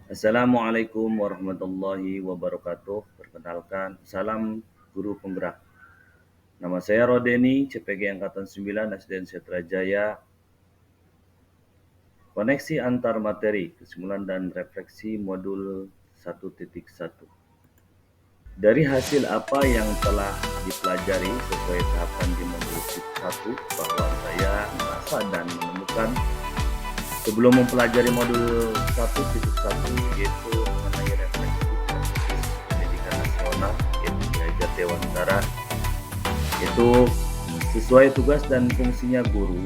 Assalamualaikum warahmatullahi wabarakatuh. Perkenalkan, salam guru penggerak. Nama saya Rodeni, CPG Angkatan 9, SDN Setrajaya. Koneksi antar materi, kesimpulan dan refleksi modul 1.1. Dari hasil apa yang telah dipelajari sesuai tahapan di modul 1, bahwa saya merasa dan menemukan sebelum mempelajari modul 1.1 yaitu mengenai refleksi pendidikan nasional yaitu belajar dewantara, itu sesuai tugas dan fungsinya guru.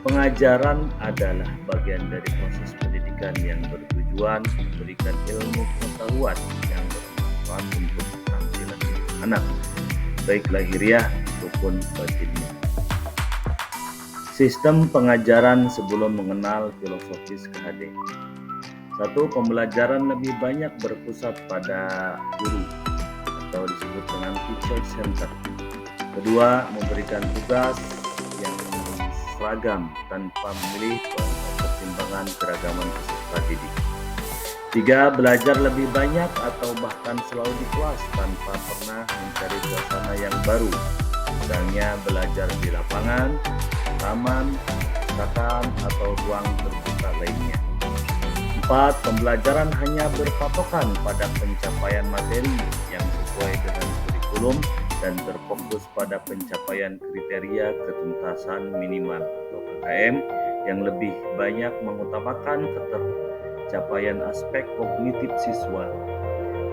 Pengajaran adalah bagian dari proses pendidikan yang bertujuan memberikan ilmu pengetahuan yang bermanfaat untuk keterampilan anak, baik lahiriah maupun batinnya. Sistem pengajaran sebelum mengenal filosofis KHD. 1. Pembelajaran lebih banyak berpusat pada guru atau disebut dengan teacher center. Kedua, memberikan tugas yang seragam tanpa memilih pertimbangan keragaman peserta didik. 3. Belajar lebih banyak atau bahkan selalu di kelas tanpa pernah mencari suasana yang baru, misalnya belajar di lapangan, taman, perpustakaan, atau ruang terbuka lainnya. 4. Pembelajaran hanya berpatokan pada pencapaian materi yang sesuai dengan kurikulum dan terfokus pada pencapaian kriteria ketuntasan minimal atau KKM yang lebih banyak mengutamakan ketercapaian aspek kognitif siswa.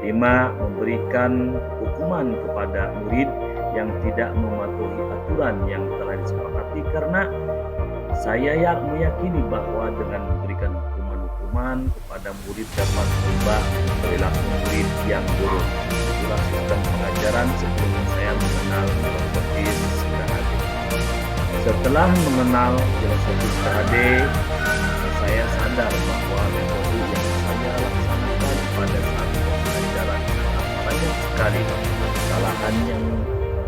5. Memberikan hukuman kepada murid yang tidak mematuhi aturan yang telah disepakati, karena saya meyakini bahwa dengan memberikan hukuman kepada murid dapat merubah perilaku murid yang buruk. Itulah sistem pengajaran sebelum saya mengenal filosofis KHD. Setelah mengenal filosofis KHD, saya sadar bahwa metode yang saya laksanakan pada saat pengajaran banyak sekali kesalahan yang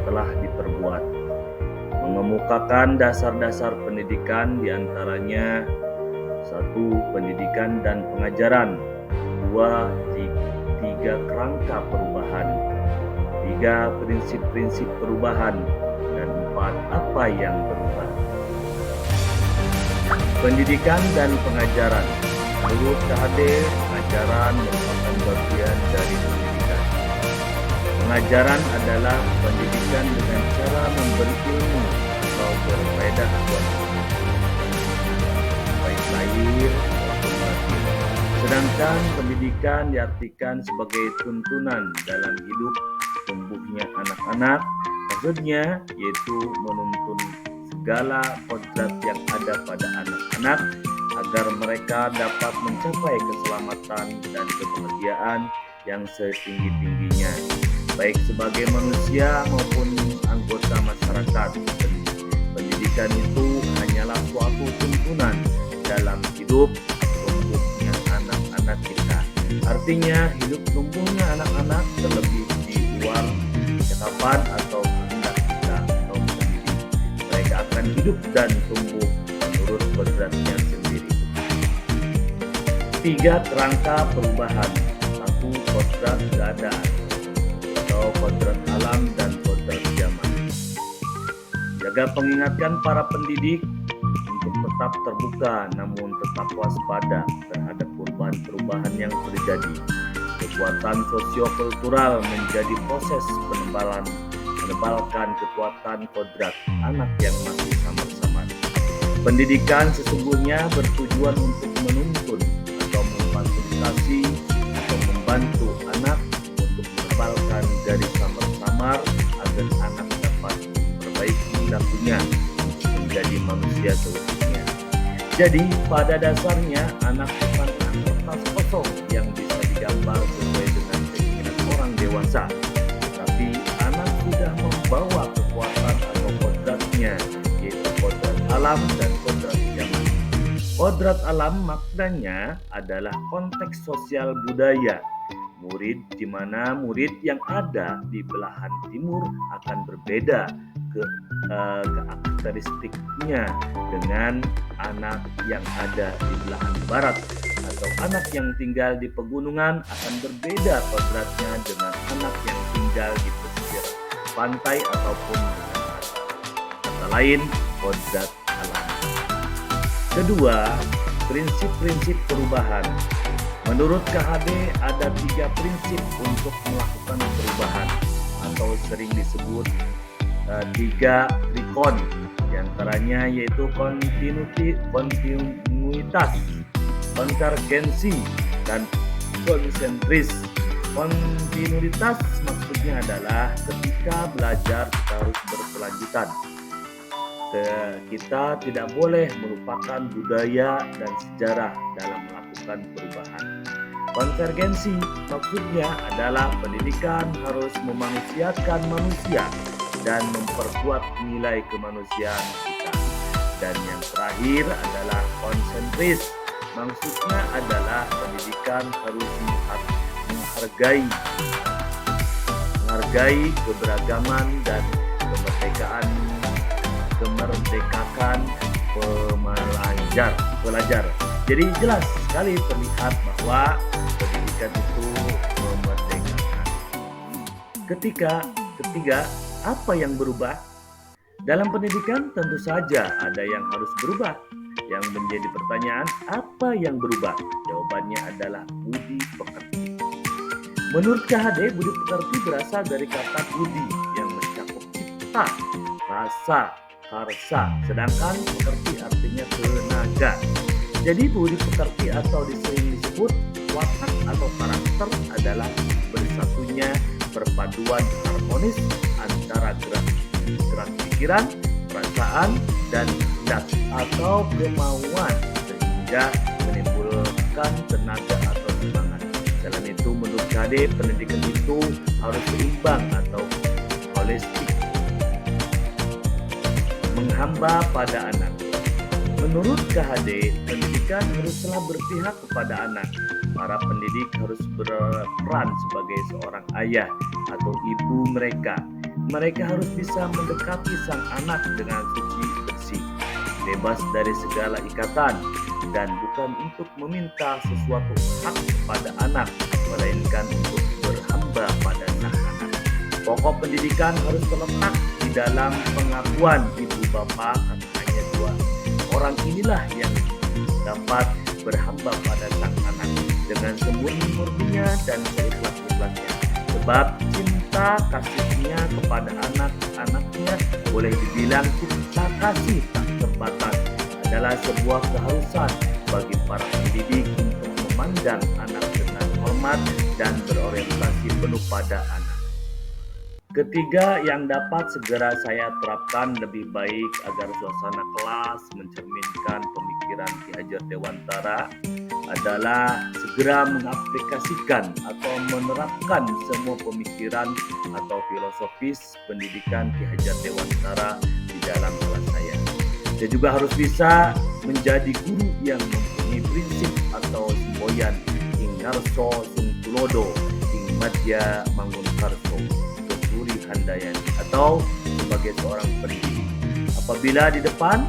telah diperbuat. Mengemukakan dasar-dasar pendidikan, diantaranya 1. Pendidikan dan pengajaran. 2. 3. Kerangka perubahan. 3. Prinsip-prinsip perubahan. Dan 4. Apa yang berubah. Pendidikan dan pengajaran. Menurut KHD, pengajaran merupakan bagian dari pendidikan. Pengajaran adalah pendidikan dengan cara memberi ilmu atau berfaedah buat baik lahir maupun batin. Sedangkan pendidikan diartikan sebagai tuntunan dalam hidup tumbuhnya anak-anak, maksudnya yaitu menuntun segala kodrat yang ada pada anak-anak agar mereka dapat mencapai keselamatan dan kebahagiaan yang setinggi-tingginya, baik sebagai manusia maupun anggota masyarakat. Pendidikan itu hanyalah suatu tuntunan dalam hidup tumbuhnya anak-anak kita. Artinya hidup tumbuhnya anak-anak terlebih di luar ketetapan atau kehendak kita atau pendidik. Mereka akan hidup dan tumbuh menurut kodratnya sendiri. 3. Kerangka perubahan. 1. Kodrat keadaan atau kodrat alam dan kodrat zaman. Jaga pengingatkan para pendidik untuk tetap terbuka namun tetap waspada terhadap perubahan-perubahan yang terjadi. Kekuatan sosiokultural menjadi proses menebalkan kekuatan kodrat anak yang masih samar-samar. Pendidikan sesungguhnya bertujuan untuk menuntun atau memfasilitasi atau membantu anak untuk menebalkan garis samar-samar agar anak dapat memperbaiki perilakunya menjadi manusia seutuhnya. Jadi pada dasarnya anak bukanlah kertas kosong yang bisa digambar sesuai dengan keinginan orang dewasa, tetapi anak sudah membawa kekuatan atau kodratnya, yaitu kodrat alam dan kodrat zaman. Kodrat alam maknanya adalah konteks sosial budaya. Murid di mana murid yang ada di belahan timur akan berbeda karakteristiknya dengan anak yang ada di belahan barat, atau atau anak yang tinggal di pegunungan akan berbeda kodratnya dengan anak yang tinggal di pesisir pantai ataupun di kata lain kodrat alam. Kedua, prinsip-prinsip perubahan. Menurut KHD ada 3 prinsip untuk melakukan perubahan atau sering disebut 3 trikon. Di antaranya yaitu kontinuitas, konvergensi, dan konsentris. Kontinuitas maksudnya adalah ketika belajar kita harus berkelanjutan. Kita tidak boleh melupakan budaya dan sejarah dalam melakukan perubahan. Konvergensi maksudnya adalah pendidikan harus memanusiakan manusia dan memperkuat nilai kemanusiaan kita. Dan yang terakhir adalah konsentris, maksudnya adalah pendidikan harus menghargai keberagaman dan kemerdekakan pelajar. Jadi jelas sekali terlihat bahwa pendidikan itu memerdekakan. Ketiga, apa yang berubah? Dalam pendidikan tentu saja ada yang harus berubah. Yang menjadi pertanyaan, apa yang berubah? Jawabannya adalah budi pekerti. Menurut KHD, budi pekerti berasal dari kata budi yang mencakup cipta, rasa, karsa, sedangkan pekerti artinya tenaga. Jadi budi pekerti atau sering disebut watak atau karakter adalah bersatunya perpaduan harmonis antara gerak pikiran, perasaan, dan hendak atau kemauan sehingga menimbulkan tenaga atau semangat. Selain itu, menurut KHD, pendidikan itu harus seimbang atau holistik, menghamba pada anak. Menurut KHD, pendidikan haruslah berpihak kepada anak. Para pendidik harus berperan sebagai seorang ayah atau ibu mereka. Mereka harus bisa mendekati sang anak dengan suci bersih, bebas dari segala ikatan, dan bukan untuk meminta sesuatu hak kepada anak, melainkan untuk berhamba pada sang anak. Pokok pendidikan harus terletak di dalam pengakuan ibu bapa atau hanya 2 orang inilah yang dapat berhamba pada sang anak dengan semurni-murninya dan seikhlas-ikhlasnya. Sebab cinta kasihnya kepada anak-anaknya boleh dibilang cinta kasih tak terbatas, adalah sebuah keharusan bagi para pendidik untuk memandang anak dengan hormat dan berorientasi penuh pada anak. Ketiga yang dapat segera saya terapkan lebih baik agar suasana kelas mencerminkan pemikiran Ki Hajar Dewantara adalah segera mengaplikasikan atau menerapkan semua pemikiran atau filosofis pendidikan Ki Hajar Dewantara di dalam kelas saya. Saya juga harus bisa menjadi guru yang mempunyai prinsip atau semboyan ing ngarso sung tulodo ing madya mangun karso Tuturi handayani, atau sebagai seorang pendidik. Apabila di depan,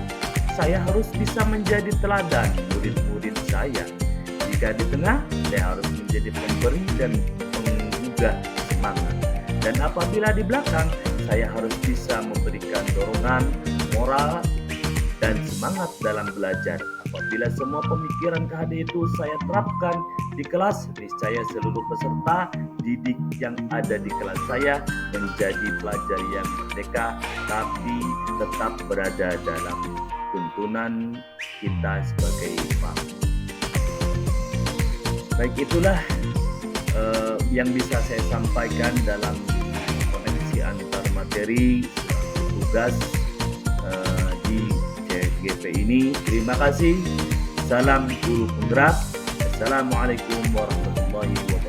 saya harus bisa menjadi teladan murid-murid saya. Jika di tengah, saya harus menjadi pemberi dan penggugah semangat. Dan apabila di belakang, saya harus bisa memberikan dorongan, moral, dan semangat dalam belajar. Apabila semua pemikiran KHD itu saya terapkan di kelas, niscaya seluruh peserta didik yang ada di kelas saya menjadi pelajar yang merdeka, tapi tetap berada dalam tuntunan kita sebagai imam. Baik, itulah yang bisa saya sampaikan dalam koneksi antar materi tugas di CGP ini. Terima kasih. Salam guru penggerak. Assalamualaikum warahmatullahi wabarakatuh.